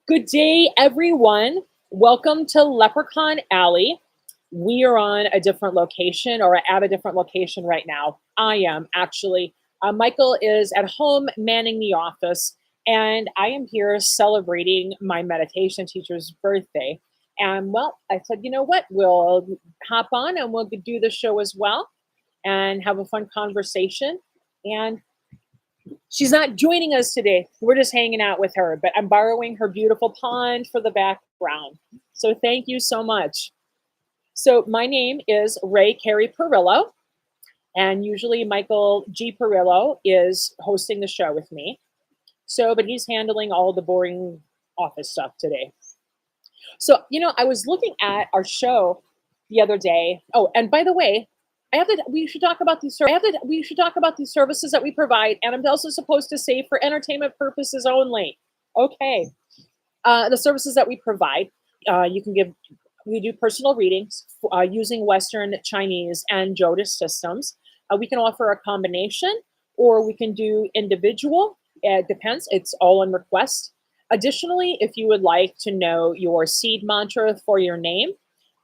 Good day, everyone. Welcome to Leprechaun Alley. We are on a different location or at a different location right now. I am actually. Michael is at home manning the office, and I am here celebrating my meditation teacher's birthday. And well, I said, you know what? We'll hop on and we'll do the show as well and have a fun conversation. And she's not joining us today. We're just hanging out with her, but I'm borrowing her beautiful pond for the background. So thank you so much. So my name is Ray Carey Perillo, and usually Michael G. Perillo is hosting the show with me. So, but he's handling all the boring office stuff today. So, I was looking at our show the other day. Oh, and by the way, we should talk about we should talk about these services that we provide, and I'm also supposed to say for entertainment purposes only. Okay. The services that we provide, you can give. We do personal readings using Western, Chinese, and Jyotish systems. We can offer a combination, or we can do individual. It depends. It's all on request. Additionally, if you would like to know your seed mantra for your name,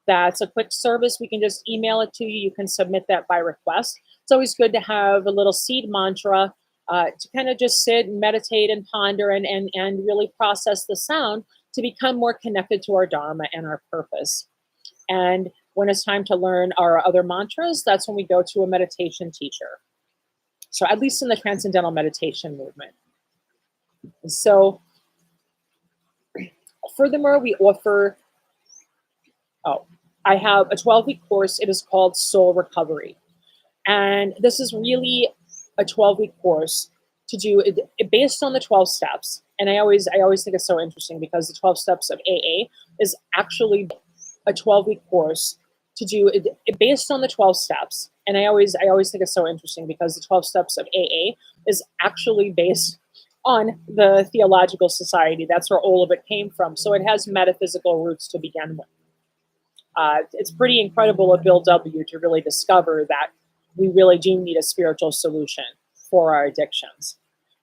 that's a quick service. We can just email it to you. You can submit that by request. It's always good to have a little seed mantra to kind of just sit and meditate and ponder and really process the sound to become more connected to our Dharma and our purpose. And when it's time to learn our other mantras, that's when we go to a meditation teacher. So at least in the Transcendental Meditation movement. So furthermore, we offer, I have a 12-week course. It is called Soul Recovery. And this is really a 12-week course to do it based on the 12 steps. And I always think it's so interesting because the 12 steps of AA is actually a 12-week course to do it based on the 12 steps. And I always think it's so interesting because the 12 steps of AA is actually based on the Theological Society. That's where all of it came from. So it has metaphysical roots to begin with. It's pretty incredible of Bill W. to really discover that we really do need a spiritual solution for our addictions.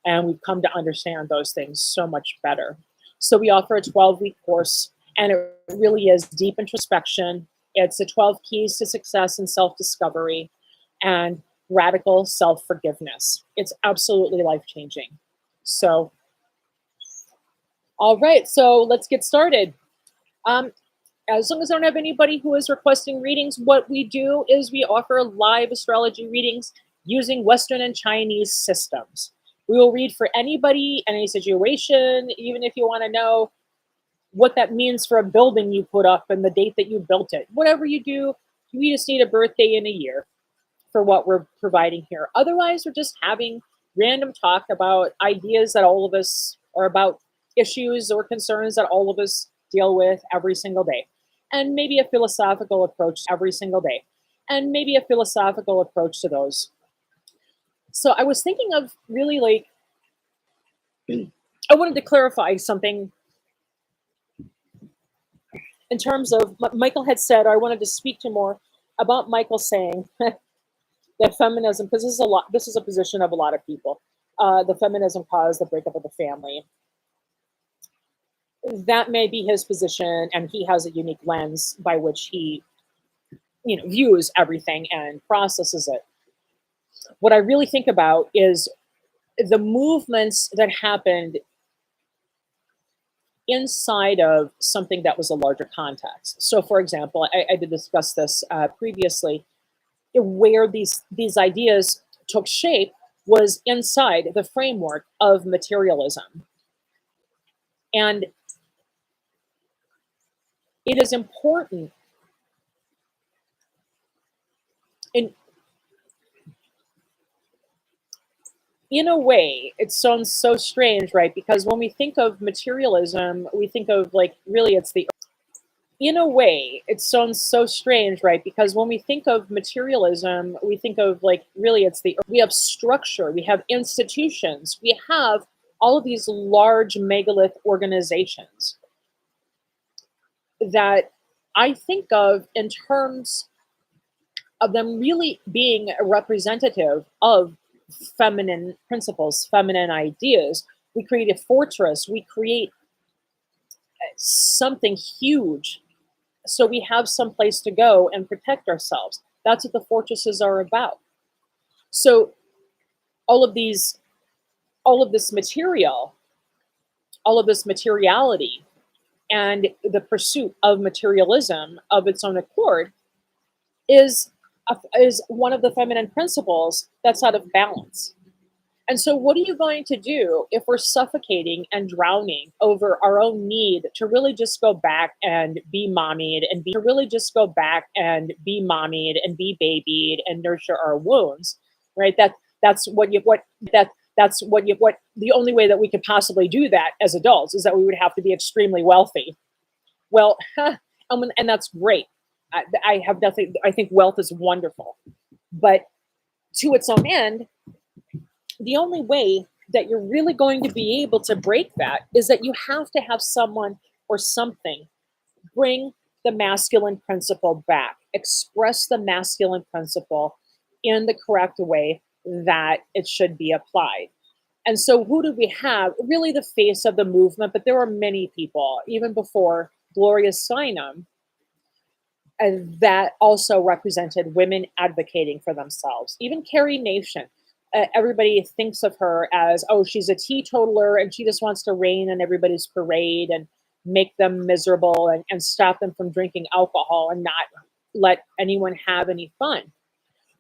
And we've come to understand those things so much better. So we offer a 12-week course, and it really is deep introspection. It's the 12 keys to success and self-discovery and radical self-forgiveness. It's absolutely life-changing. So, all right, so let's get started. As long as I don't have anybody who is requesting readings, what we do is we offer live astrology readings using Western and Chinese systems. We will read for anybody, any situation, even if you want to know what that means for a building you put up and the date that you built it. Whatever you do, we just need a birthday and a year for what we're providing here. Otherwise, we're just having random talk about ideas that all of us, or about issues or concerns that all of us deal with every single day. And maybe a philosophical approach every single day. And maybe a philosophical approach to those. So I was thinking of really I wanted to clarify something in terms of what Michael had said, or I wanted to speak to more about Michael saying that feminism, because this is a position of a lot of people, the feminism caused the breakup of the family. That may be his position, and he has a unique lens by which he, views everything and processes it. What I really think about is the movements that happened inside of something that was a larger context. So, for example, I did discuss this previously, where these ideas took shape was inside the framework of materialism. And it is important in a way. It sounds so strange, right? Because when we think of materialism, we think of really it's the in a way, it sounds so strange, right? Because when we think of materialism, we think of really it's we have structure, we have institutions, we have all of these large megalith organizations that I think of in terms of them really being a representative of feminine principles, feminine ideas. We create a fortress, we create something huge, so we have some place to go and protect ourselves. That's what the fortresses are about. So all of these, all of this material, all of this materiality, and the pursuit of materialism of its own accord is is one of the feminine principles that's out of balance. And so, what are you going to do if we're suffocating and drowning over our own need to really just go back and be mommied and be to really just go back and be mommied and be babied and nurture our wounds, right? That's what you what that that's what the only way that we could possibly do that as adults is that we would have to be extremely wealthy. Well, and that's great. I have nothing. I think wealth is wonderful, but to its own end, the only way that you're really going to be able to break that is that you have to have someone or something bring the masculine principle back, express the masculine principle in the correct way that it should be applied. And so, who do we have? Really, the face of the movement, but there are many people, even before Gloria Steinem, that also represented women advocating for themselves. Even Carrie Nation, everybody thinks of her as, oh, she's a teetotaler and she just wants to rain on everybody's parade and make them miserable and stop them from drinking alcohol and not let anyone have any fun.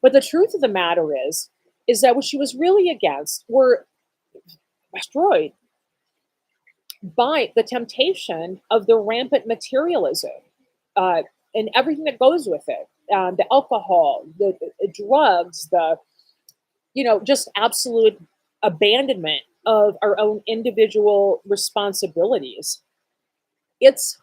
But the truth of the matter is that what she was really against were destroyed by the temptation of the rampant materialism and everything that goes with it, the alcohol, the drugs, the just absolute abandonment of our own individual responsibilities. It's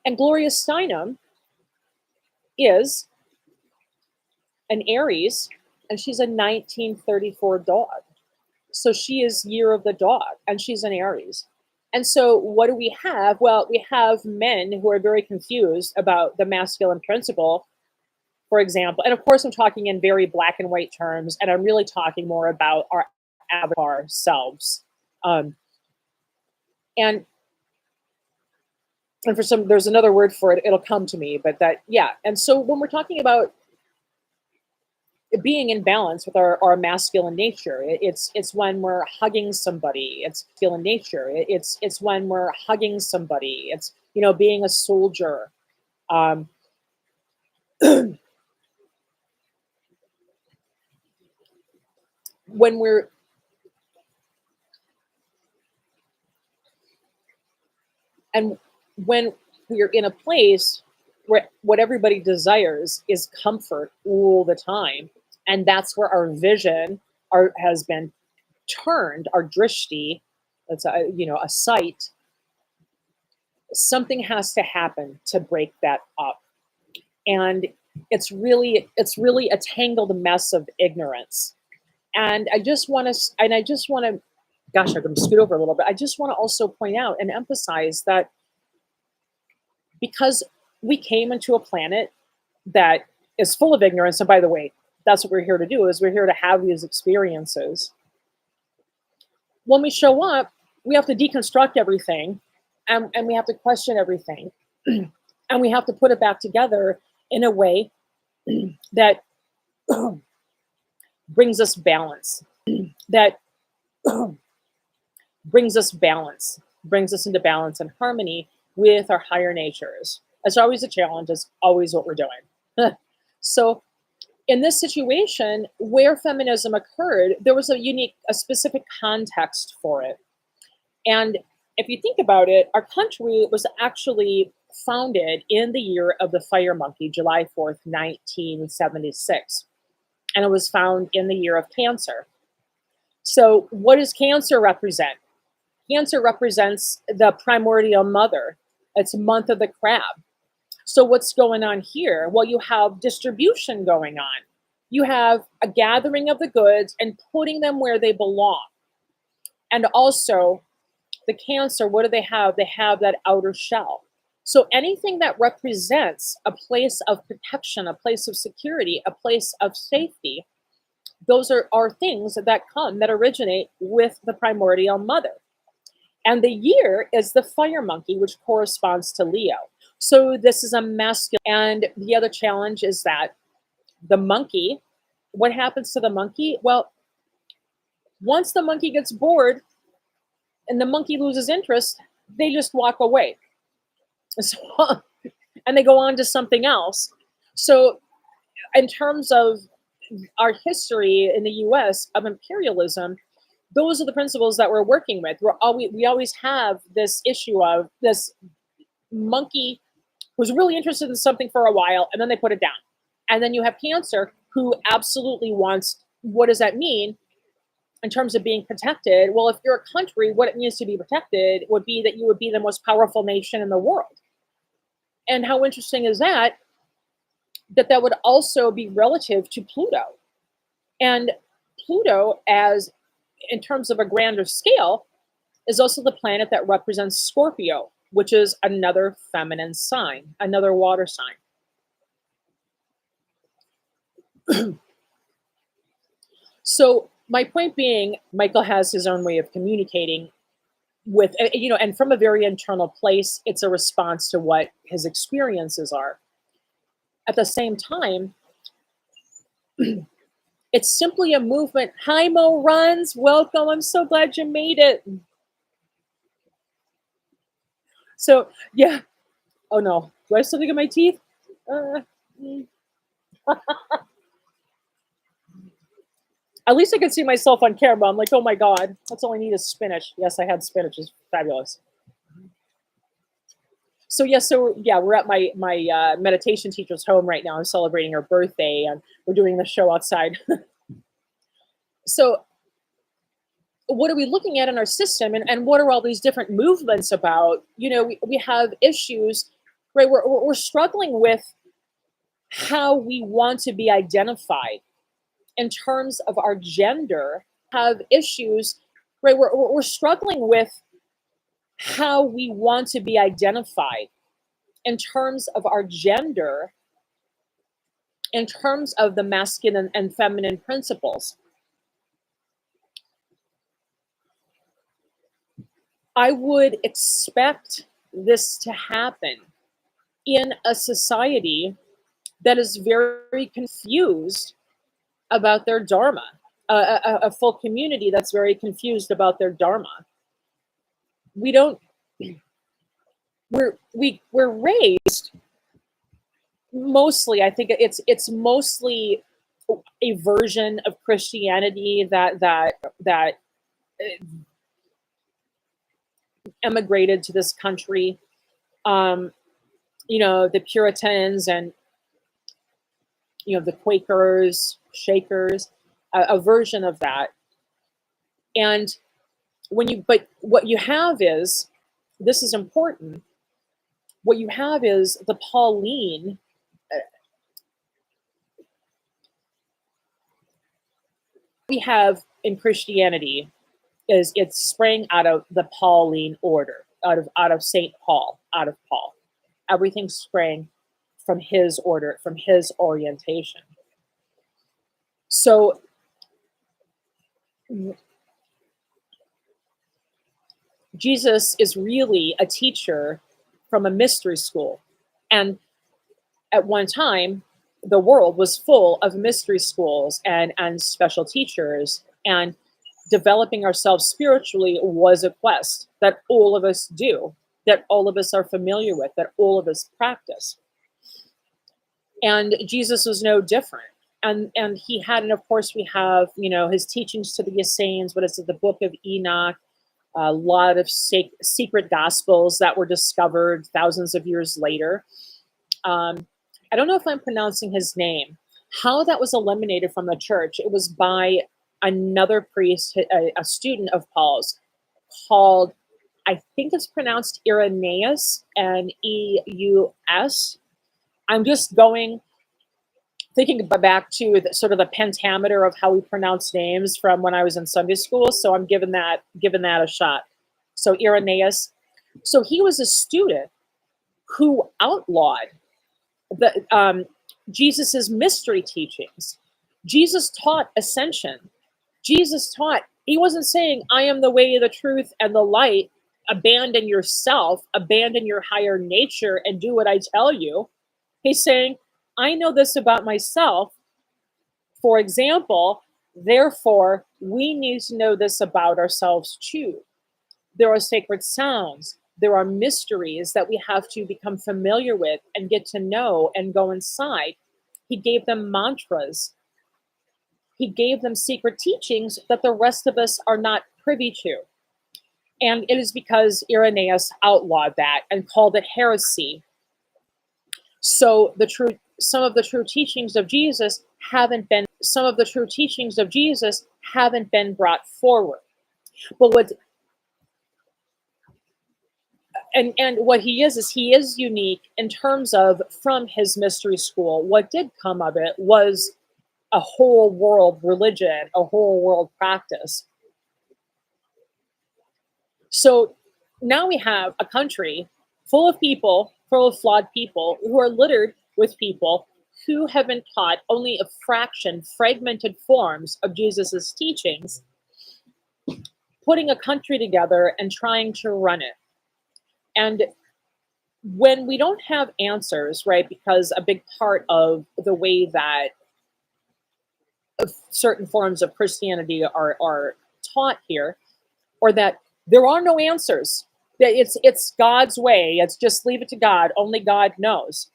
and Gloria Steinem is an Aries, and she's a 1934 dog. So she is year of the dog, and she's an Aries. And so what do we have? Well, we have men who are very confused about the masculine principle, for example. And of course, I'm talking in very black and white terms, and I'm really talking more about our avatar selves. Um, and and for some, there's another word for it. It'll come to me, but that, yeah. And so when we're talking about being in balance with our masculine nature, it's when we're hugging somebody. It's masculine nature. It's when we're hugging somebody. It's being a soldier. Um, when we're and when we're in a place where what everybody desires is comfort all the time, and that's where our vision has been turned, our drishti, that's a sight. Something has to happen to break that up, and it's really a tangled mess of ignorance. And I just want to, gosh, I'm going to scoot over a little bit. I just want to also point out and emphasize that because we came into a planet that is full of ignorance, and by the way, that's what we're here to do, is we're here to have these experiences. When we show up, we have to deconstruct everything, and we have to question everything, and we have to put it back together in a way that brings us balance, that brings us into balance and harmony with our higher natures. It's always a challenge. It's always what we're doing. So in this situation where feminism occurred, there was a specific context for it. And if you think about it, our country was actually founded in the year of the fire monkey, July 4th, 1976. And it was found in the year of Cancer. So what does Cancer represent? Cancer represents the primordial mother. It's a month of the crab. So what's going on here? Well, you have distribution going on. You have a gathering of the goods and putting them where they belong. And also, the Cancer, what do they have? They have that outer shell. So anything that represents a place of protection, a place of security, a place of safety, Those are things that come, that originate with the primordial mother. And the year is the fire monkey, which corresponds to Leo. So this is a masculine. And the other challenge is that the monkey, what happens to the monkey? Well, once the monkey gets bored and the monkey loses interest, they just walk away. So, and they go on to something else. So, in terms of our history in the US of imperialism, those are the principles that we're working with. We always have this issue of this monkey who's really interested in something for a while and then they put it down. And then you have Cancer who absolutely wants, what does that mean in terms of being protected? Well, if you're a country, what it means to be protected would be that you would be the most powerful nation in the world. And how interesting is that? That would also be relative to Pluto. And Pluto, as in terms of a grander scale, is also the planet that represents Scorpio, which is another feminine sign, another water sign. So my point being, Michael has his own way of communicating with, and from a very internal place, it's a response to what his experiences are. At the same time, it's simply a movement. Hi, Mo Runs. Welcome. I'm so glad you made it. So, yeah. Oh, no. Do I have something in my teeth? At least I can see myself on camera. I'm like, oh, my God. That's all I need is spinach. Yes, I had spinach. It's fabulous. So we're at my meditation teacher's home right now. I'm celebrating her birthday, and we're doing the show outside. So what are we looking at in our system, and what are all these different movements about? We have issues, right? We're struggling with how we want to be identified in terms of our gender. Have issues, right? We're struggling with how we want to be identified in terms of our gender, in terms of the masculine and feminine principles. I would expect this to happen in a society that is very confused about their dharma, a full community that's very confused about their dharma. We're raised mostly, I think it's mostly a version of Christianity that emigrated to this country. The Puritans and the Quakers, Shakers, a version of that. And but what you have is, this is important, what you have is the Pauline. We have in Christianity is it sprang out of the Pauline order, out of Saint Paul, out of Paul. Everything sprang from his order, from his orientation. So Jesus is really a teacher from a mystery school. And at one time, the world was full of mystery schools and special teachers, and developing ourselves spiritually was a quest that all of us do, that all of us are familiar with, that all of us practice. And Jesus was no different. And he had, and of course we have, his teachings to the Essenes, what is it, the Book of Enoch, a lot of secret gospels that were discovered thousands of years later. I don't know if I'm pronouncing his name, how that was eliminated from the church. It was by another priest, a student of Paul's, called, I think it's pronounced Irenaeus, and E-U-S. I'm just thinking back to sort of the pentameter of how we pronounce names from when I was in Sunday school. So I'm giving that a shot. So Irenaeus. So he was a student who outlawed Jesus's mystery teachings. Jesus taught ascension. Jesus taught, he wasn't saying, I am the way, the truth, and the light. Abandon yourself, abandon your higher nature, and do what I tell you. He's saying, I know this about myself. For example, therefore, we need to know this about ourselves too. There are sacred sounds. There are mysteries that we have to become familiar with and get to know and go inside. He gave them mantras. He gave them secret teachings that the rest of us are not privy to. And it is because Irenaeus outlawed that and called it heresy. So some of the true teachings of Jesus haven't been brought forward. But what he is unique in terms of, from his mystery school, what did come of it was a whole world religion, a whole world practice. So now we have a country full of people, full of flawed people, who are littered with people who have been taught only a fraction, fragmented forms of Jesus's teachings, putting a country together and trying to run it. And when we don't have answers, right, because a big part of the way that certain forms of Christianity are taught here, or that there are no answers, that it's God's way, it's just leave it to God, only God knows.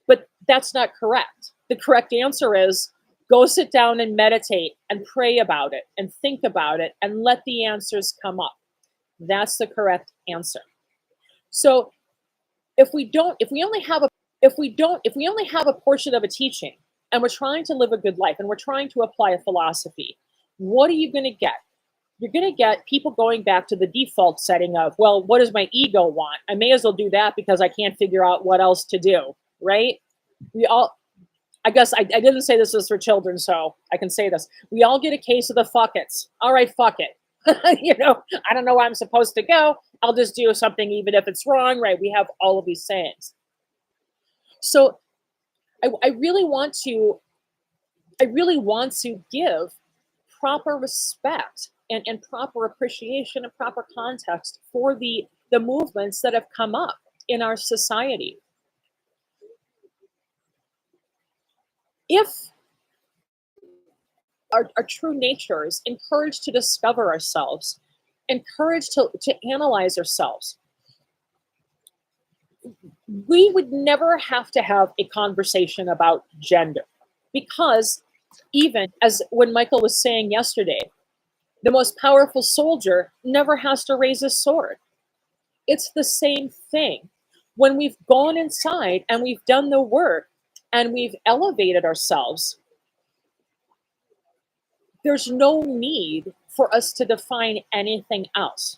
But that's not correct. The correct answer is go sit down and meditate and pray about it and think about it and let the answers come up. That's the correct answer. So if we only have a portion of a teaching, and we're trying to live a good life, and we're trying to apply a philosophy, what are you going to get? You're going to get people going back to the default setting of, well, what does my ego want? I may as well do that because I can't figure out what else to do, right? I guess I didn't say this is for children, so I can say this. We all get a case of the fuck it's. All right, fuck it. I don't know where I'm supposed to go. I'll just do something even if it's wrong, right? We have all of these sayings. So I really want to give proper respect and proper appreciation and proper context for the movements that have come up in our society. If our true natures encouraged to discover ourselves, encouraged to analyze ourselves, we would never have to have a conversation about gender. Because even as when Michael was saying yesterday, the most powerful soldier never has to raise a sword. It's the same thing. When we've gone inside and we've done the work and we've elevated ourselves, there's no need for us to define anything else,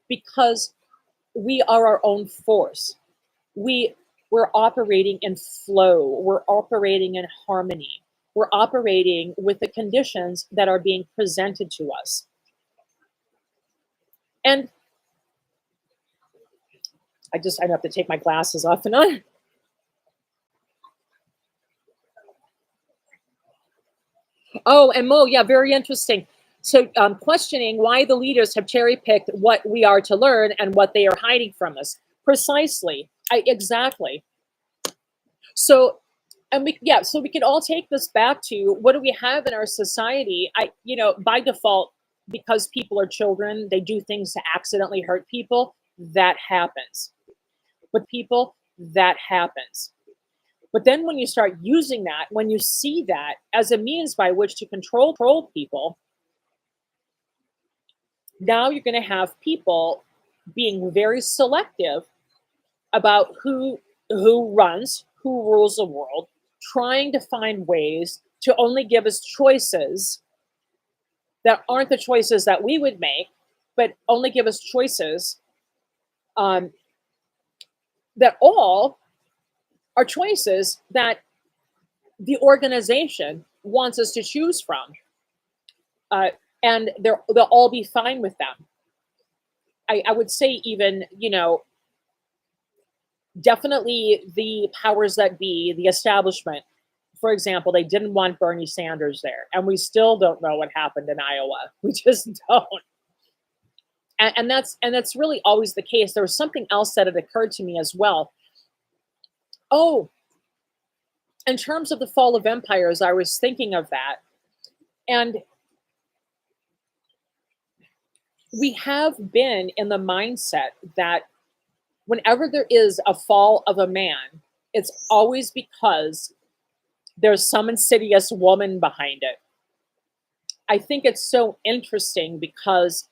because we are our own force. We're operating in flow. We're operating in harmony. We're operating with the conditions that are being presented to us. And I have to take my glasses off and on. Oh, and Mo, yeah, very interesting. So questioning why the leaders have cherry-picked what we are to learn and what they are hiding from us. Precisely. Exactly. So, so we can all take this back to, what do we have in our society? By default, because people are children, they do things to accidentally hurt people. That happens. That happens. But then when you start using that, when you see that as a means by which to control people, now you're going to have people being very selective about who rules the world, trying to find ways to only give us choices that aren't the choices that we would make, but only give us choices that all are choices that the organization wants us to choose from. And they'll all be fine with them. I would say even, definitely the powers that be, the establishment, for example, they didn't want Bernie Sanders there, and we still don't know what happened in Iowa. We just don't. And that's really always the case. There was something else that had occurred to me as well. Oh, in terms of the fall of empires, I was thinking of that. And we have been in the mindset that whenever there is a fall of a man, it's always because there's some insidious woman behind it. I think it's so interesting because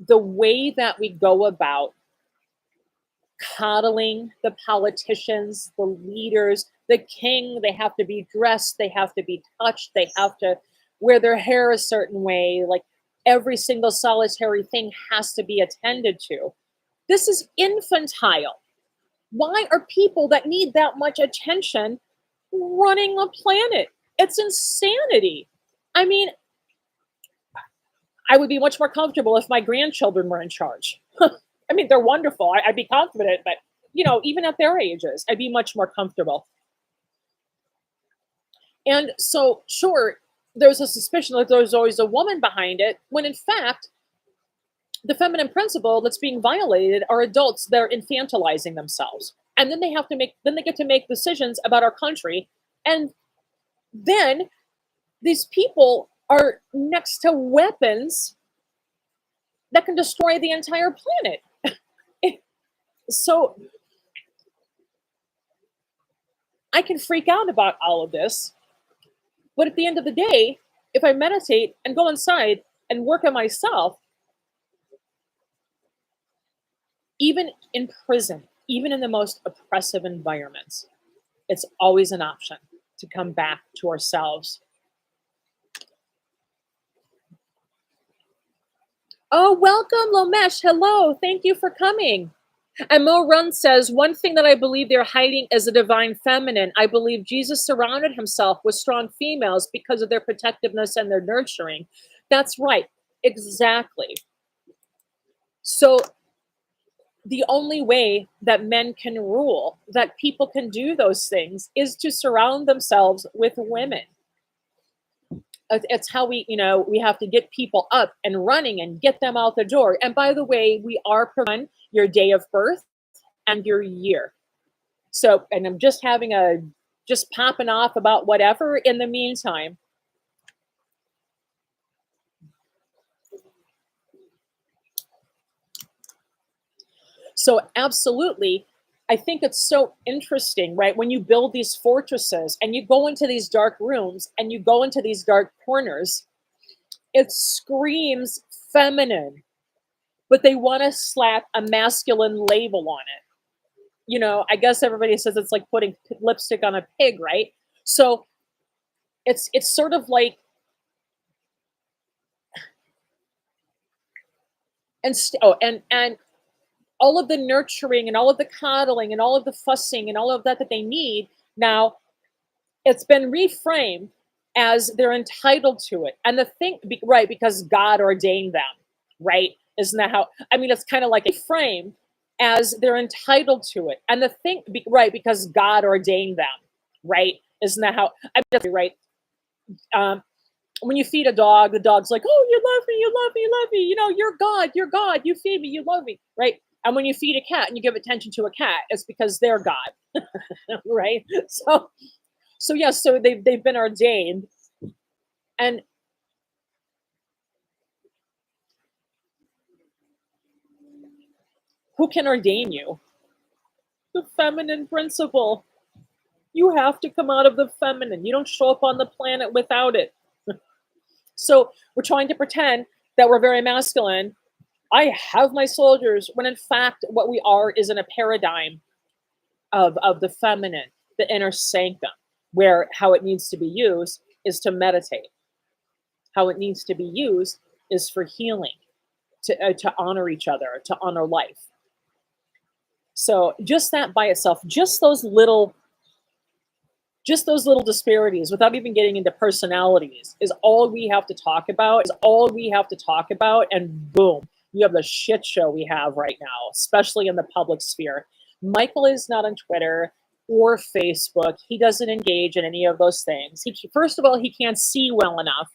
the way that we go about coddling the politicians, the leaders, the king, they have to be dressed, they have to be touched, they have to wear their hair a certain way, like every single solitary thing has to be attended to. This is infantile. Why are people that need that much attention running a planet? It's insanity. I mean, I would be much more comfortable if my grandchildren were in charge. I mean, they're wonderful. I'd be confident, but even at their ages, I'd be much more comfortable. And so, sure, there's a suspicion that there's always a woman behind it, when in fact, the feminine principle that's being violated are adults that are infantilizing themselves. And then they get to make decisions about our country. And then these people are next to weapons that can destroy the entire planet. So I can freak out about all of this. But at the end of the day, if I meditate and go inside and work on myself, even in prison, even in the most oppressive environments, it's always an option to come back to ourselves. Oh, welcome, Lomesh. Hello. Thank you for coming. And Mo Run says, one thing that I believe they're hiding is a divine feminine. I believe Jesus surrounded himself with strong females because of their protectiveness and their nurturing. That's right. Exactly. So the only way that men can rule, that people can do those things, is to surround themselves with women. It's how we have to get people up and running and get them out the door. And by the way, we are providing your day of birth and your year. So, and I'm just popping off about whatever in the meantime. So absolutely, I think it's so interesting, right? When you build these fortresses and you go into these dark rooms and you go into these dark corners, it screams feminine, but they want to slap a masculine label on it. I guess everybody says it's like putting lipstick on a pig, right? So it's sort of like, and all of the nurturing and all of the coddling and all of the fussing and all of that they need now, it's been reframed as they're entitled to it. And the thing, right, because God ordained them, right? Isn't that how? I mean, it's kind of like a frame as they're entitled to it. And the thing, right, because God ordained them, right? Isn't that how? I mean, that's right. When you feed a dog, the dog's like, "Oh, you love me, you love me, you love me. You're God. You feed me, you love me, right?" And when you feed a cat and you give attention to a cat, it's because they're God, right? So yes, so they've been ordained, and who can ordain you? The feminine principle. You have to come out of the feminine. You don't show up on the planet without it. So we're trying to pretend that we're very masculine. I have my soldiers, when in fact what we are is in a paradigm of the feminine, the inner sanctum, where how it needs to be used is to meditate. How it needs to be used is for healing, to honor each other, to honor life. So just that by itself, just those little disparities, without even getting into personalities, is all we have to talk about. And boom, you have the shit show we have right now, especially in the public sphere. Michael is not on Twitter. or Facebook. He doesn't engage in any of those things. First of all, he can't see well enough.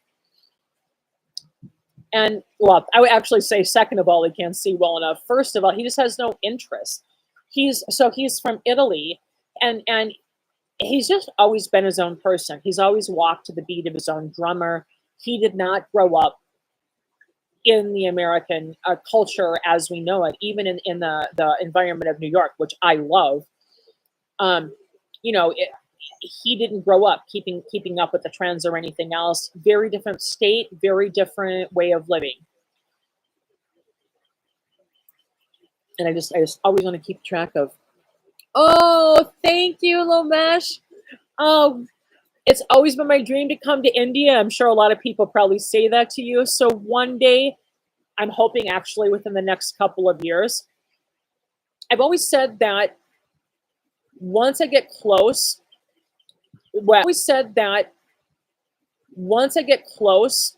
And well, I would actually say, second of all, he can't see well enough. First of all, he just has no interest. He's from Italy, and he's just always been his own person. He's always walked to the beat of his own drummer. He did not grow up in the American culture as we know it, even in the environment of New York, which I love. Um, you know, he didn't grow up keeping up with the trends or anything else. Very different state, very different way of living. And I just always want to keep track of. Oh, thank you, Lomesh. Oh, it's always been my dream to come to India. I'm sure a lot of people probably say that to you. So one day, I'm hoping actually within the next couple of years. I've always said that once I get close, well, I always said that once I get close,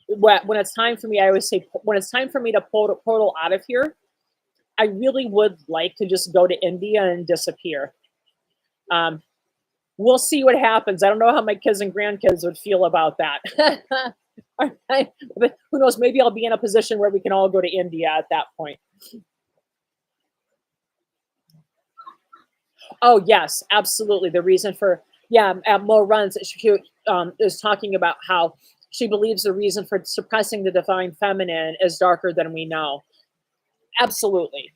when it's time for me, I always say when it's time for me to portal out of here, I really would like to just go to India and disappear. Um, we'll see what happens. I don't know how my kids and grandkids would feel about that. But who knows? Maybe I'll be in a position where we can all go to India at that point. Oh yes, absolutely. The reason for Mo Runs she is talking about how she believes the reason for suppressing the divine feminine is darker than we know. Absolutely.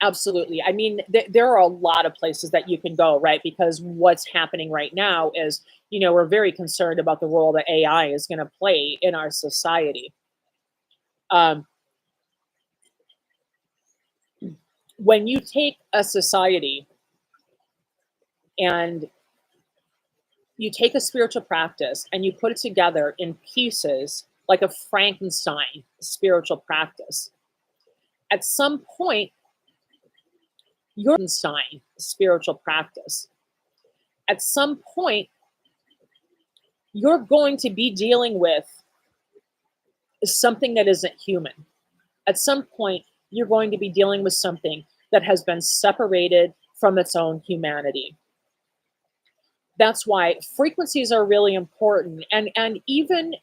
Absolutely. I mean, there are a lot of places that you can go, right? Because what's happening right now is, we're very concerned about the role that AI is going to play in our society. Um, when you take a society and you take a spiritual practice and you put it together in pieces like a Frankenstein spiritual practice, at some point, your Frankenstein spiritual practice, at some point, you're going to be dealing with something that isn't human. At some point, you're going to be dealing with something that has been separated from its own humanity. That's why frequencies are really important. And even,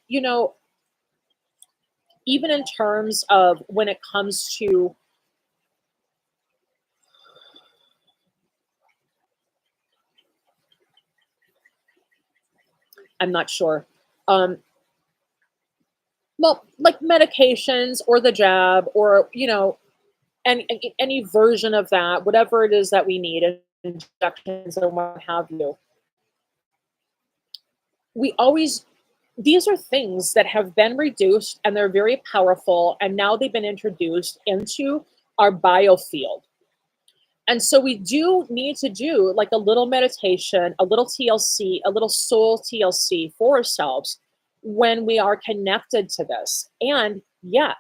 even in terms of when it comes to I'm not sure. Um, well, like medications or the jab or, any version of that, whatever it is that we need, injections and what have you. We always, these are things that have been reduced and they're very powerful. And now they've been introduced into our biofield. And so we do need to do like a little meditation, a little TLC, a little soul TLC for ourselves when we are connected to this. And yeah,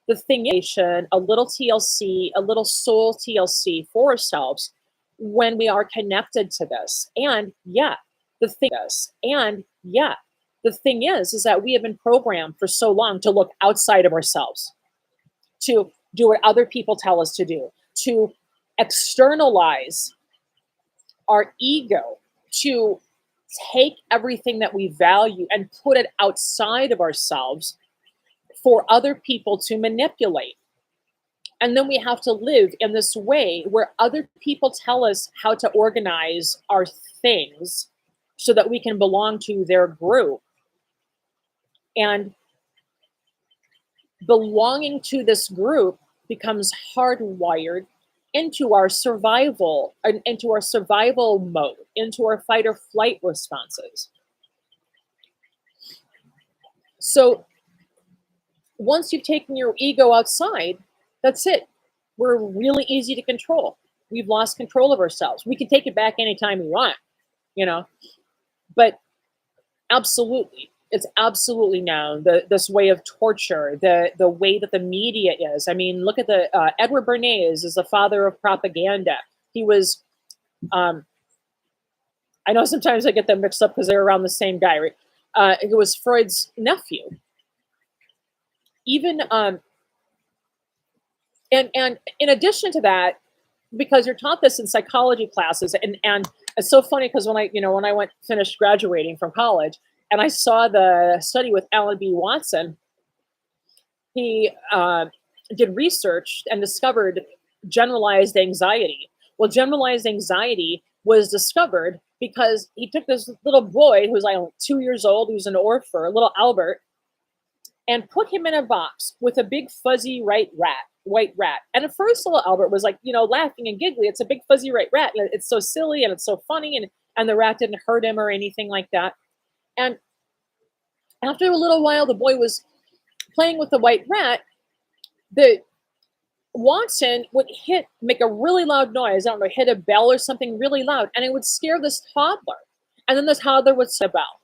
the thing is, a little TLC, a little soul TLC for ourselves when we are connected to this. And yeah, the thing is that we have been programmed for so long to look outside of ourselves, to do what other people tell us to do, to externalize our ego, to take everything that we value and put it outside of ourselves for other people to manipulate. And then we have to live in this way where other people tell us how to organize our things so that we can belong to their group. And belonging to this group becomes hardwired into our survival mode, into our fight or flight responses. So once you've taken your ego outside, that's it. We're really easy to control. We've lost control of ourselves. We can take it back anytime we want, but absolutely, it's absolutely now this way of torture, the way that the media is. I mean, look at the Edward Bernays is the father of propaganda. He was, I know sometimes I get them mixed up because they're around the same guy, right? It was Freud's nephew. Even and in addition to that, because you're taught this in psychology classes, and it's so funny because when I went finished graduating from college and I saw the study with Alan B. Watson, he did research and discovered generalized anxiety. Well, generalized anxiety was discovered because he took this little boy who was like 2 years old, who was an orphan, little Albert, and put him in a box with a big fuzzy white rat. And at first, little Albert was like, laughing and giggly. It's a big fuzzy white rat. And it's so silly and it's so funny. And the rat didn't hurt him or anything like that. And after a little while, the boy was playing with the white rat. The Watson would make a really loud noise. I don't know, hit a bell or something really loud, and it would scare this toddler. And then the toddler would say bell.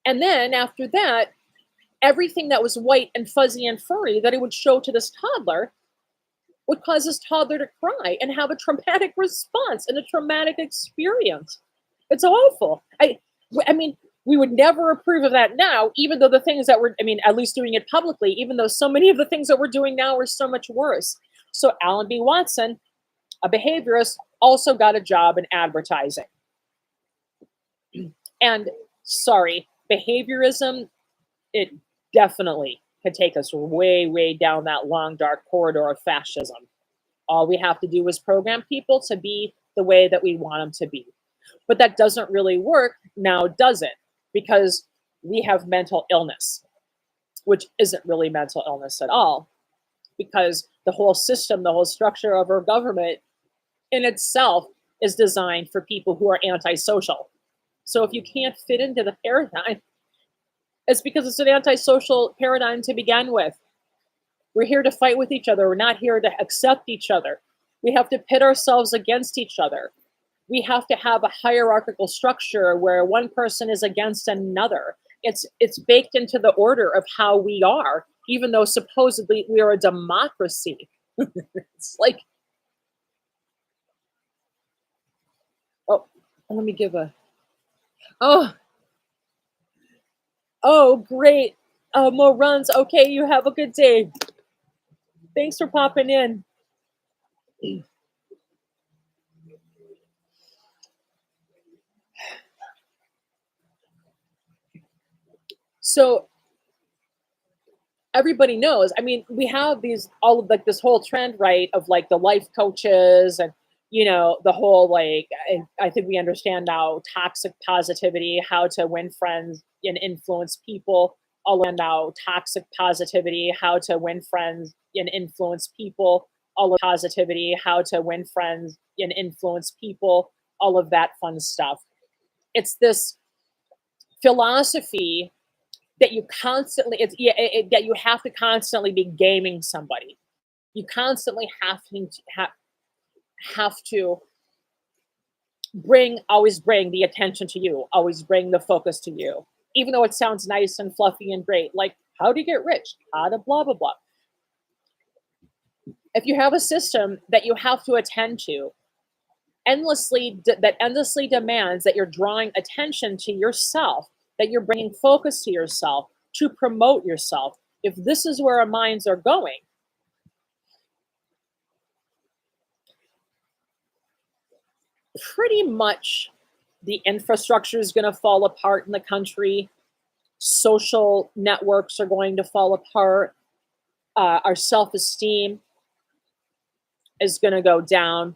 And then after that, everything that was white and fuzzy and furry that it would show to this toddler would cause this toddler to cry and have a traumatic response and a traumatic experience. It's awful. I mean, we would never approve of that now, even though the things that at least doing it publicly, even though so many of the things that we're doing now are so much worse. So Alan B. Watson, a behaviorist, also got a job in advertising. And sorry, behaviorism, it definitely could take us way, way down that long, dark corridor of fascism. All we have to do is program people to be the way that we want them to be. But that doesn't really work now, does it? Because we have mental illness, which isn't really mental illness at all, because the whole system, the whole structure of our government in itself is designed for people who are antisocial. So if you can't fit into the paradigm, it's because it's an antisocial paradigm to begin with. We're here to fight with each other. We're not here to accept each other. We have to pit ourselves against each other. We have to have a hierarchical structure where one person is against another. It's baked into the order of how we are, even though supposedly we are a democracy. It's like, oh, let me give oh, great. Oh, more runs. Okay, you have a good day. Thanks for popping in. So everybody knows. We have all of this whole trend, right, of like the life coaches and the whole I think we understand now toxic positivity, how to win friends and influence people. All of now toxic positivity, how to win friends and influence people. All of positivity, how to win friends and influence people. All of that fun stuff. It's this philosophy that you constantly that you have to constantly be gaming somebody. You constantly have to always bring the attention to you, always bring the focus to you, even though it sounds nice and fluffy and great, like how to get rich, how to blah blah blah. If you have a system that you have to attend to that endlessly demands that you're drawing attention to yourself, that you're bringing focus to yourself to promote yourself, if this is where our minds are going, pretty much the infrastructure is going to fall apart in the country. Social networks are going to fall apart. Our self-esteem is going to go down.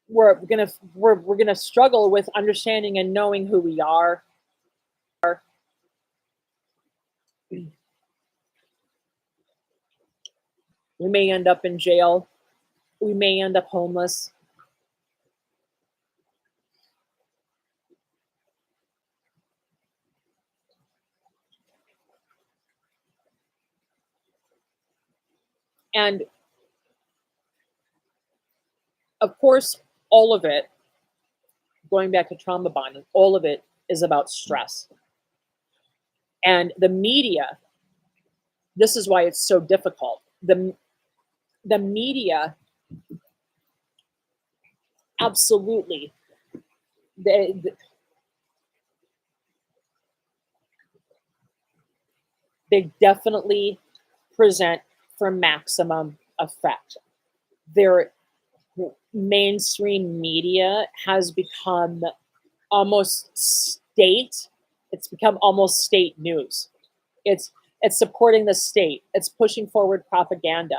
We're gonna struggle with understanding and knowing who we are. We may end up in jail. We may end up homeless. And of course, all of it, going back to trauma bonding, all of it is about stress. And the media, this is why it's so difficult. The media, absolutely, they definitely present for maximum effect. their mainstream media has become almost state. It's become almost state news. It's it's supporting the state. It's pushing forward propaganda.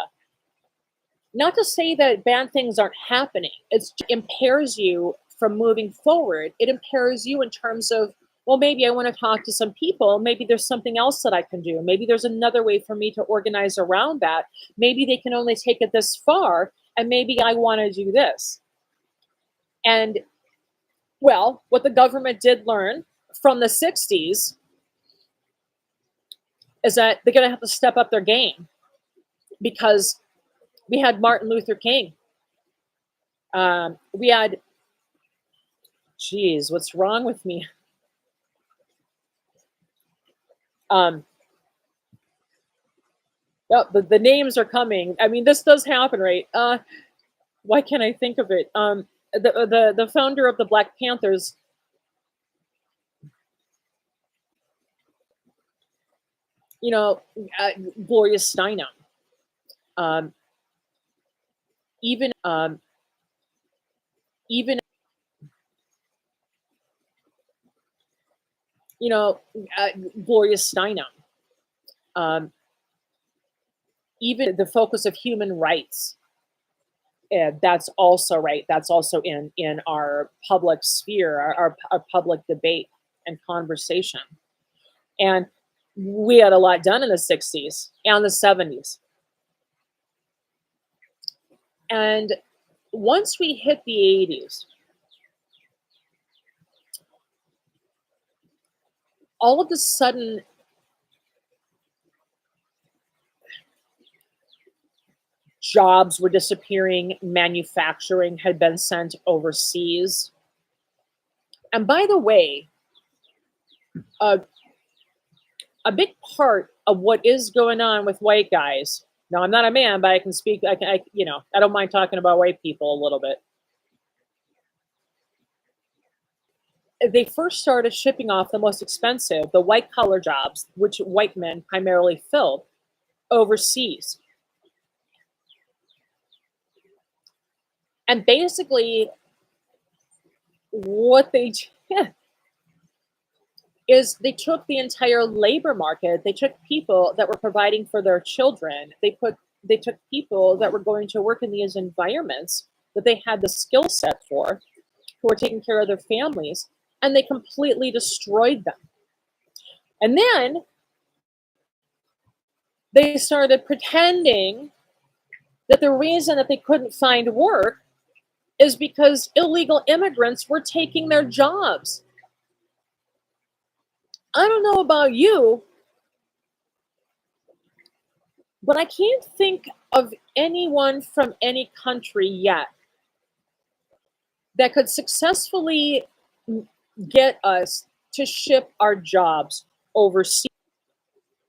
Not to say that bad things aren't happening. It impairs you from moving forward. It impairs you in terms of, well, maybe I want to talk to some people. Maybe there's something else that I can do. Maybe there's another way for me to organize around that. Maybe they can only take it this far, and maybe I want to do this. And well, what the government did learn from the 60s is that they're going to have to step up their game, because we had Martin Luther King. We had, geez, what's wrong with me? Oh, the names are coming. I mean, this does happen, right? Why can't I think of it? The founder of the Black Panthers, you know, Gloria Steinem. Um, even you know, Gloria Steinem. Um, even the focus of human rights. That's also right. That's also in our public sphere, our public debate and conversation. And we had a lot done in the 60s and the 70s. And once we hit the 80s, all of a sudden, jobs were disappearing, manufacturing had been sent overseas. And by the way, a big part of what is going on with white guys. Now, I'm not a man, but I can speak. I don't mind talking about white people a little bit. They first started shipping off the most expensive, the white collar jobs, which white men primarily filled, overseas. And basically, what they did is they took the entire labor market. They took people that were providing for their children. They took people that were going to work in these environments that they had the skill set for, who were taking care of their families, and they completely destroyed them. And then they started pretending that the reason that they couldn't find work is because illegal immigrants were taking their jobs. I don't know about you, but I can't think of anyone from any country yet that could successfully get us to ship our jobs overseas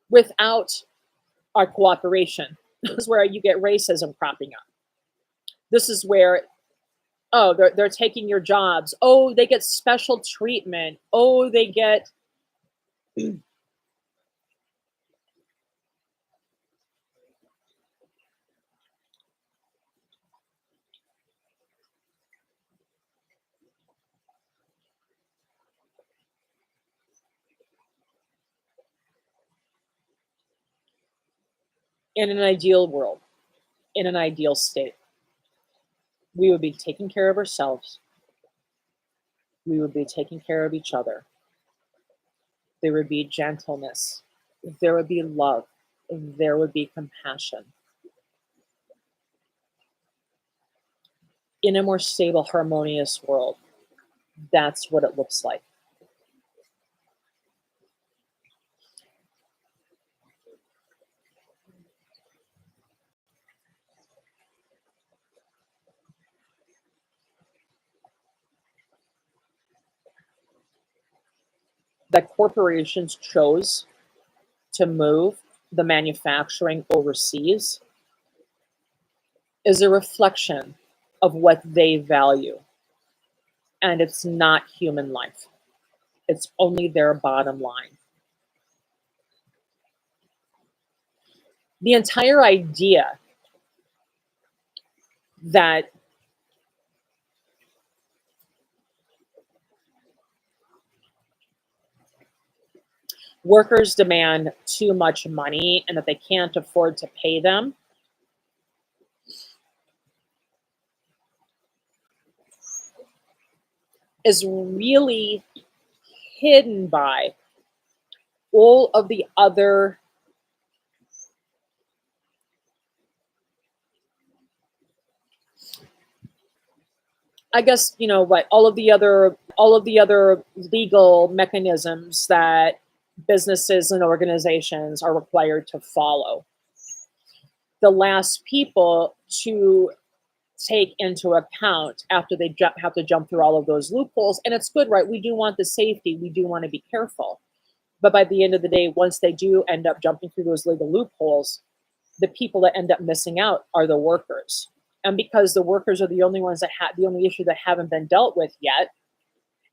without our cooperation. This is where you get racism cropping up. This is where, oh, they're taking your jobs. Oh, they get special treatment. Oh, they get in an ideal world, in an ideal state, we would be taking care of ourselves. We would be taking care of each other. There would be gentleness. There would be love. There would be compassion. In a more stable, harmonious world, that's what it looks like. That corporations chose to move the manufacturing overseas is a reflection of what they value. And it's not human life, it's only their bottom line. The entire idea that workers demand too much money and that they can't afford to pay them is really hidden by all of the other, I guess, all of the other legal mechanisms that businesses and organizations are required to follow. The last people to take into account after they have to jump through all of those loopholes. And it's good, right? We do want the safety. We do want to be careful. But by the end of the day, once they do end up jumping through those legal loopholes, the people that end up missing out are the workers. And because the workers are the only ones that have the only issue that haven't been dealt with yet,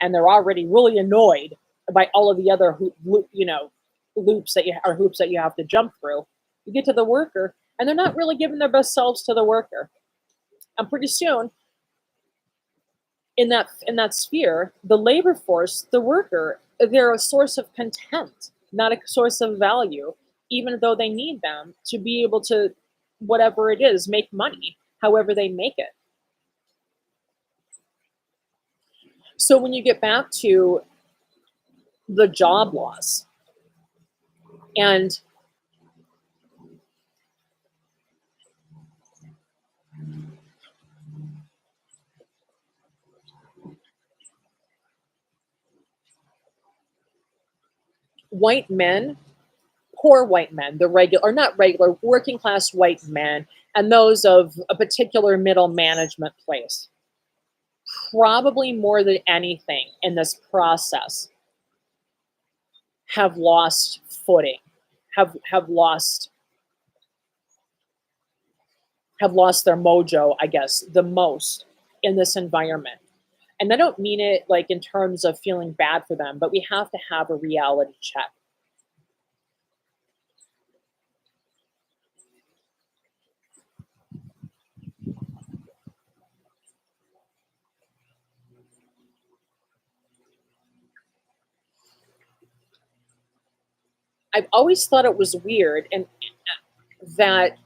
and they're already really annoyed by all of the other loops that hoops that you have to jump through, you get to the worker, and they're not really giving their best selves to the worker. And pretty soon, in that sphere, the labor force, the worker, they're a source of contempt, not a source of value, even though they need them to be able to, whatever it is, make money, however they make it. So when you get back to the job loss and white men, poor white men, the regular, or not regular, working class white men, and those of a particular middle management place, probably more than anything in this process, have lost footing, have lost their mojo, I guess, the most in this environment. And I don't mean it like in terms of feeling bad for them, but we have to have a reality check. I've always thought it was weird and that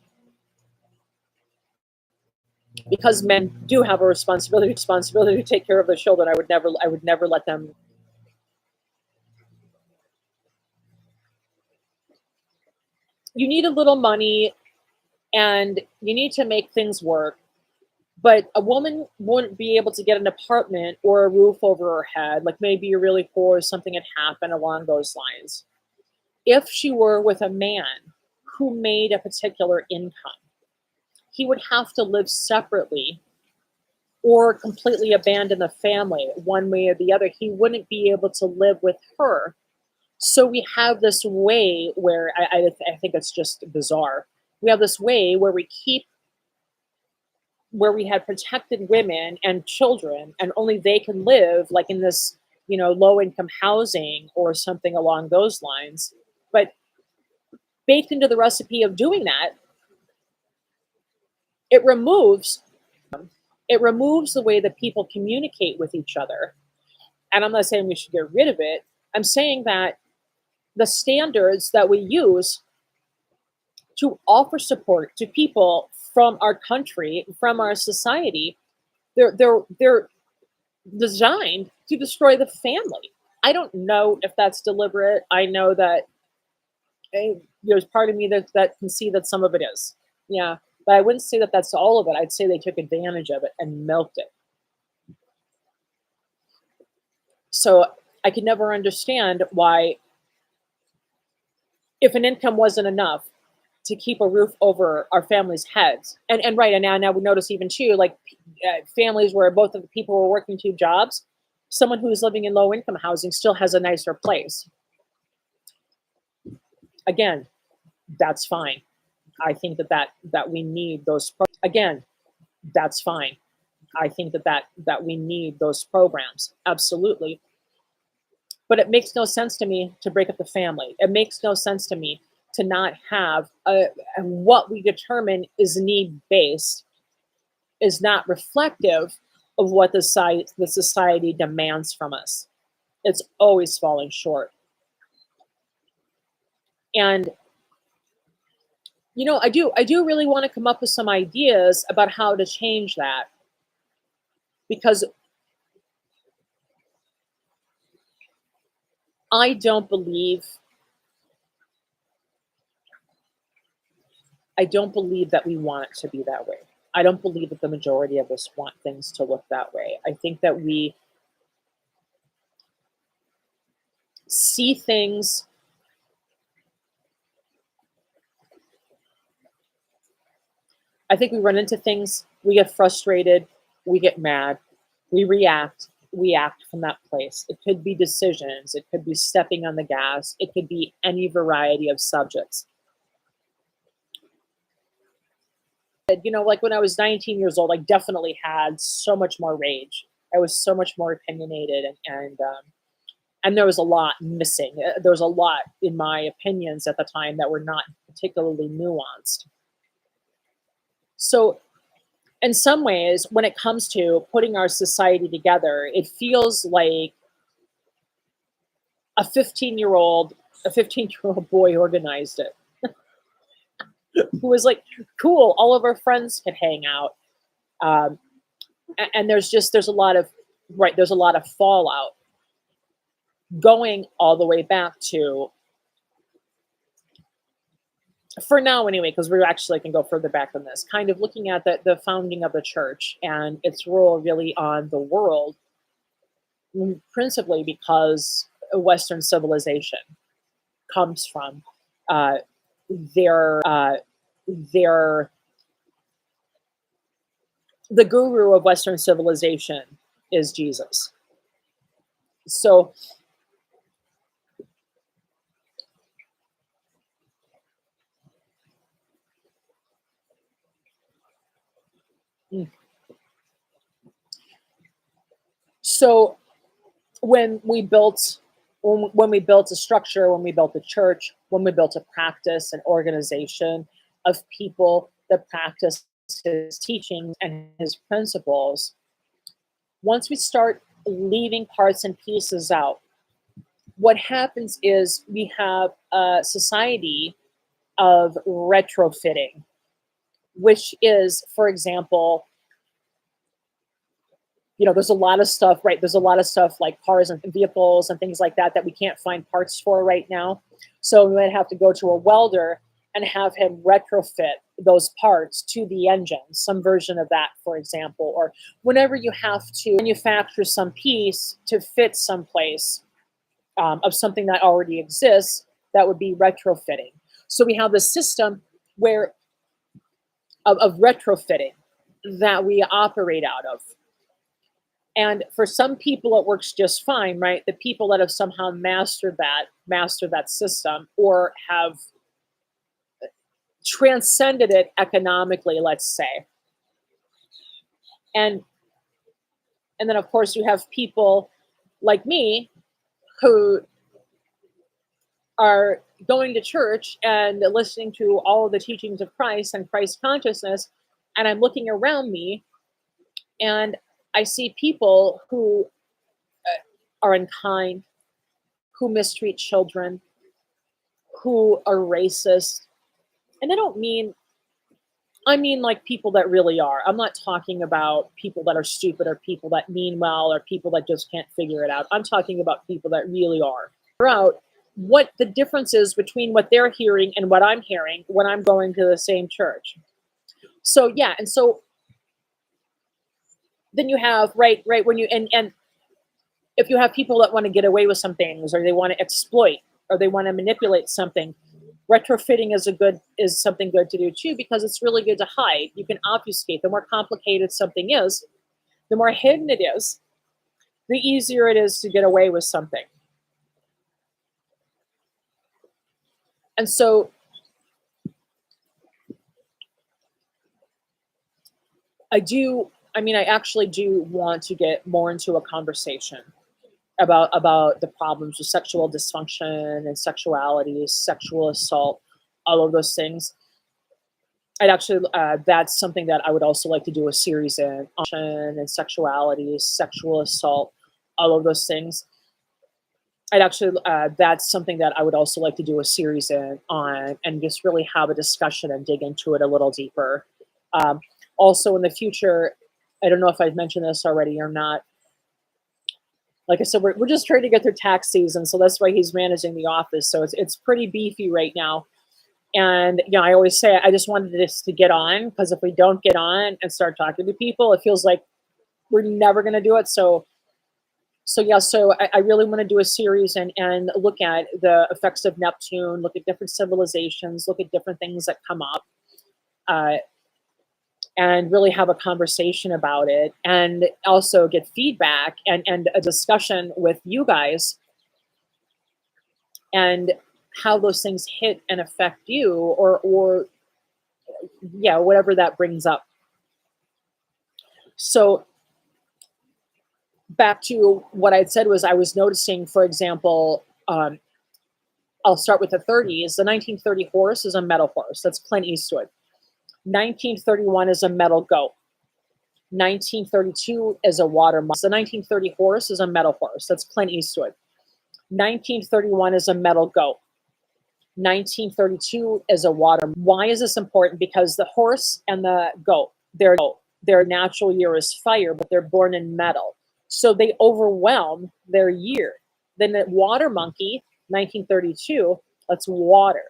because men do have a responsibility to take care of their children, I would never let them. You need a little money and you need to make things work. But a woman wouldn't be able to get an apartment or a roof over her head, like maybe you're really poor or something had happened along those lines, if she were with a man who made a particular income. He would have to live separately or completely abandon the family one way or the other. He wouldn't be able to live with her. So we have this way where I think it's just bizarre. We have this way where we had protected women and children, and only they can live like in this, low income housing or something along those lines. But baked into the recipe of doing that, it removes the way that people communicate with each other. And I'm not saying we should get rid of it. I'm saying that the standards that we use to offer support to people from our country, from our society, they're designed to destroy the family. I don't know if that's deliberate. I know that there's part of me that can see that some of it is. Yeah. But I wouldn't say that that's all of it. I'd say they took advantage of it and milked it. So I could never understand why, if an income wasn't enough to keep a roof over our families' heads, and right, and now we notice even too, like families where both of the people were working two jobs, someone who's living in low income housing still has a nicer place. Again, that's fine. I think that we need those. Again, that's fine. I think that we need those programs, absolutely. But it makes no sense to me to break up the family. It makes no sense to me to not have what we determine is need based is not reflective of what the society demands from us. It's always falling short. And I do really want to come up with some ideas about how to change that, because I don't believe I don't believe that we want it to be that way. I don't believe that the majority of us want things to look that way. I think that we see things. I think we run into things, we get frustrated, we get mad, we act from that place. It could be decisions, it could be stepping on the gas, it could be any variety of subjects. Like when I was 19 years old, I definitely had so much more rage. I was so much more opinionated, and there was a lot missing. There was a lot in my opinions at the time that were not particularly nuanced. So in some ways, when it comes to putting our society together, it feels like a 15-year-old a 15-year-old boy organized it, who was like, cool, all of our friends could hang out. Um, and there's a lot of right, there's a lot of fallout going all the way back to, for now anyway, because we actually can go further back than this, kind of looking at the founding of the church and its role really on the world, principally because Western civilization comes from uh, their the guru of Western civilization is Jesus. So, mm, so when we built when we built a structure, when we built a church, when we built a practice, an organization of people that practice his teachings and his principles, once we start leaving parts and pieces out, what happens is we have a society of retrofitting, which is, for example, there's a lot of stuff, right? There's a lot of stuff like cars and vehicles and things like that that we can't find parts for right now. So we might have to go to a welder and have him retrofit those parts to the engine, some version of that, for example. Or whenever you have to manufacture some piece to fit someplace of something that already exists, that would be retrofitting. So we have the system where of retrofitting that we operate out of. And for some people, it works just fine, right? The people that have somehow mastered that system, or have transcended it economically, let's say. And and then of course you have people like me who are going to church and listening to all of the teachings of Christ and Christ consciousness, and I'm looking around me and I see people who are unkind, who mistreat children, who are racist. And I mean like people that really are. I'm not talking about people that are stupid or people that mean well or people that just can't figure it out. I'm talking about people that really are. Figure out what the difference is between what they're hearing and what I'm hearing when I'm going to the same church. So yeah, and so then you have right when you and if you have people that want to get away with some things, or they want to exploit, or they want to manipulate something, retrofitting is something good to do too, because it's really good to hide. You can obfuscate. The more complicated something is, the more hidden it is, the easier it is to get away with something. And so I actually do want to get more into a conversation about the problems with sexual dysfunction and sexuality, sexual assault, all of those things. I'd actually, that's something that I would also like to do a series in, and sexuality, sexual assault, all of those things. I'd actually, that's something that I would also like to do a series in on, and just really have a discussion and dig into it a little deeper. Um, Also in the future, I don't know if I've mentioned this already or not. Like I said, we're just trying to get through tax season, so that's why he's managing the office. So it's pretty beefy right now. And I always say I just wanted this to get on, because if we don't get on and start talking to people, it feels like we're never going to do it. So I really want to do a series and look at the effects of Neptune, look at different civilizations, look at different things that come up, uh, and really have a conversation about it, and also get feedback and a discussion with you guys, and how those things hit and affect you, or yeah, whatever that brings up. So back to what I'd said was, I was noticing, for example, I'll start with the 30s. The 1930 horse is a metal horse. That's Clint Eastwood. 1931 is a metal goat. 1932 is a water monkey. The 1930 horse is a metal horse. That's Clint Eastwood. 1931 is a metal goat. 1932 is a water. Why is this important? Because the horse and the goat, their natural year is fire, but they're born in metal. So they overwhelm their year. Then the water monkey, 1932, that's water.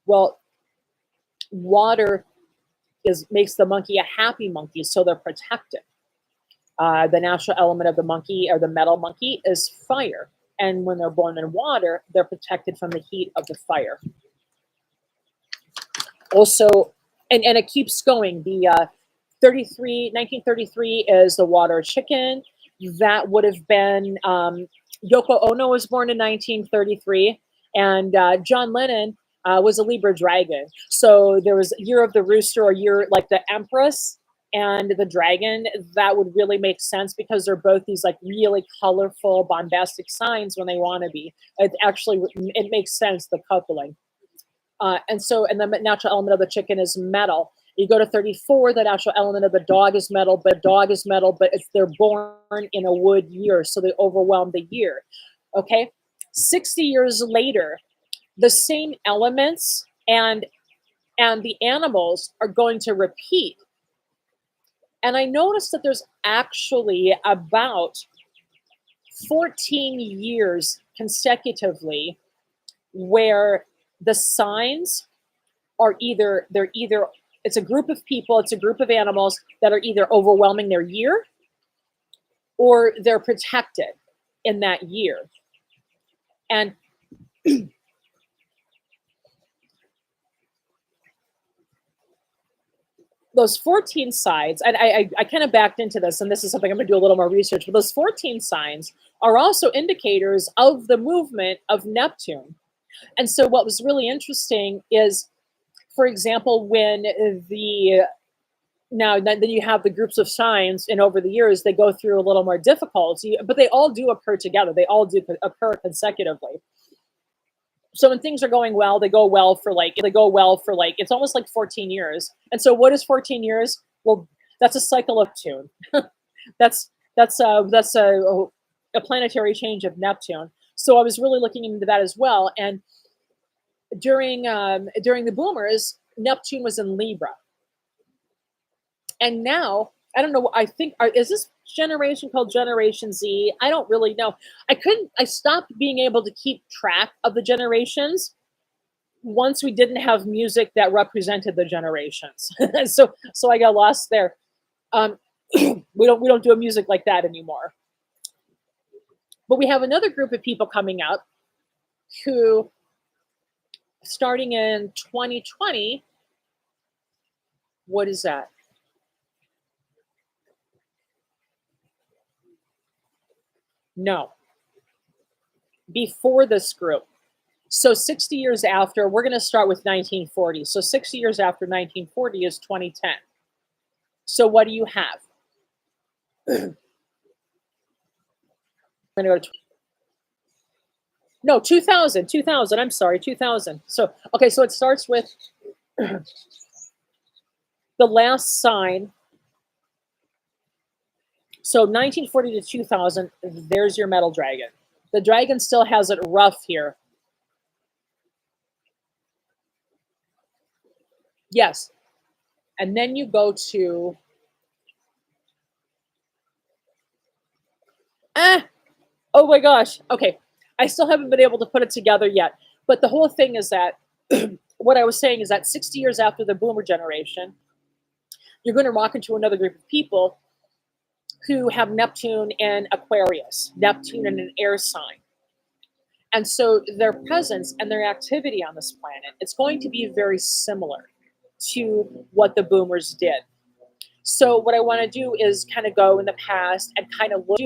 Well, water makes the monkey a happy monkey, so they're protected. The natural element of the monkey, or the metal monkey, is fire. And when they're born in water, they're protected from the heat of the fire. Also, and it keeps going. The 1933 is the water chicken. That would have been, Yoko Ono was born in 1933, and John Lennon was a Libra dragon. So there was Year of the Rooster, or year like the Empress and the dragon. That would really make sense, because they're both these like really colorful, bombastic signs when they want to be. It makes sense, the coupling. And the natural element of the chicken is metal. You go to 34, the natural element of the dog is metal, but they're born in a wood year, so they overwhelm the year. Okay, 60 years later, the same elements and the animals are going to repeat. And I noticed that there's actually about 14 years consecutively where the signs are either it's a group of people, it's a group of animals that are either overwhelming their year, or they're protected in that year. And those 14 signs, and I kind of backed into this, and this is something I'm going to do a little more research, but those 14 signs are also indicators of the movement of Neptune. And so what was really interesting is, for example, when then you have the groups of signs, and over the years they go through a little more difficulty, but they all do occur together. They all do occur consecutively. So when things are going well, they go well for like it's almost like 14 years. And so what is 14 years? Well, that's a cycle of Neptune. that's a planetary change of Neptune. So I was really looking into that as well. And during the boomers, Neptune was in Libra. And now, I don't know, is this generation called Generation Z? I don't really know. I stopped being able to keep track of the generations once we didn't have music that represented the generations. so I got lost there. We don't do a music like that anymore. But we have another group of people coming up who, starting in 2020, what is that? No, before this group. So 60 years after, we're going to start with 1940. So 60 years after 1940 is 2010. So what do you have? I'm going to go to no, 2000. I'm sorry, 2000. So, okay, so it starts with The last sign, so 1940 to 2000, there's your metal dragon. The dragon still has it rough here. Yes. And then you go to, oh my gosh. Okay. I still haven't been able to put it together yet. But the whole thing is that what I was saying is that 60 years after the boomer generation, you're going to walk into another group of people who have Neptune in Aquarius, Neptune in an air sign. And so their presence and their activity on this planet, it's going to be very similar to what the boomers did. So what I want to do is kind of go in the past and kind of look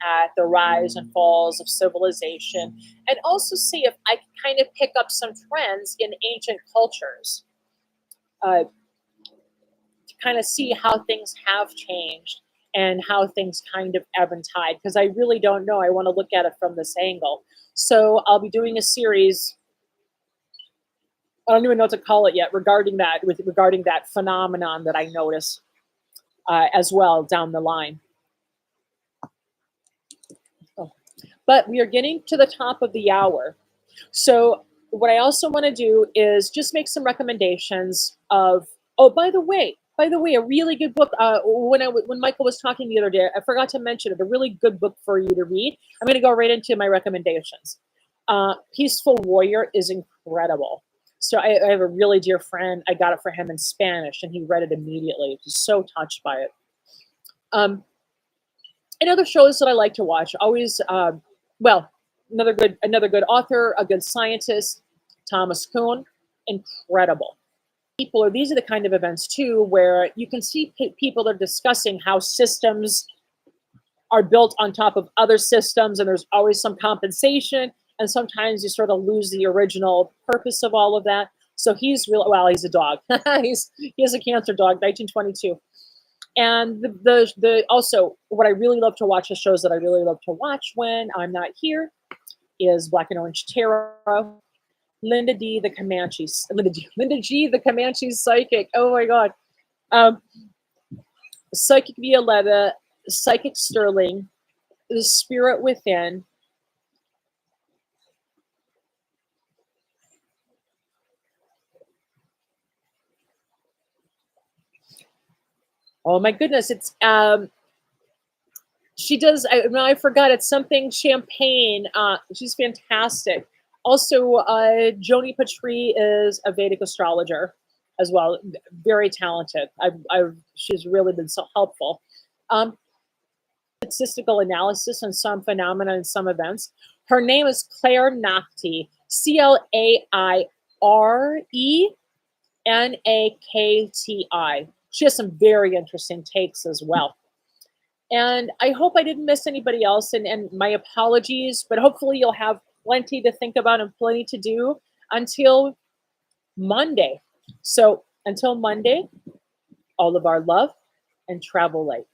at the rise and falls of civilization, and also see if I can kind of pick up some trends in ancient cultures, to kind of see how things have changed and how things kind of ebb and tide, because I really don't know. I want to look at it from this angle. So I'll be doing a series, I don't even know what to call it yet, regarding that phenomenon that I notice as well down the line. Oh. But we are getting to the top of the hour. So what I also want to do is just make some recommendations of, oh, by the way, a really good book. When Michael was talking the other day, I forgot to mention it. A really good book for you to read. I'm going to go right into my recommendations. Peaceful Warrior is incredible. So I have a really dear friend. I got it for him in Spanish, and he read it immediately. He was so touched by it. And other shows that I like to watch, always, another good author, a good scientist, Thomas Kuhn, incredible. These are the kind of events too where you can see people that are discussing how systems are built on top of other systems, and there's always some compensation, and sometimes you sort of lose the original purpose of all of that. So he's he's a dog. He has a cancer dog, 1922. And also what I really love to watch, the shows that I really love to watch when I'm not here, is Black and Orange Tarot. Linda G, the Comanche psychic. Oh my God. Psychic Violetta, Psychic Sterling, The Spirit Within. Oh my goodness, it's she does. I forgot. It's something Champagne. She's fantastic. Also, Joni Patry is a Vedic astrologer as well. Very talented. She's really been so helpful. Statistical analysis on some phenomena and some events. Her name is Claire Nakti. ClaireNakti. She has some very interesting takes as well. And I hope I didn't miss anybody else, and my apologies, but hopefully you'll have plenty to think about and plenty to do until Monday. So until Monday, all of our love and travel light.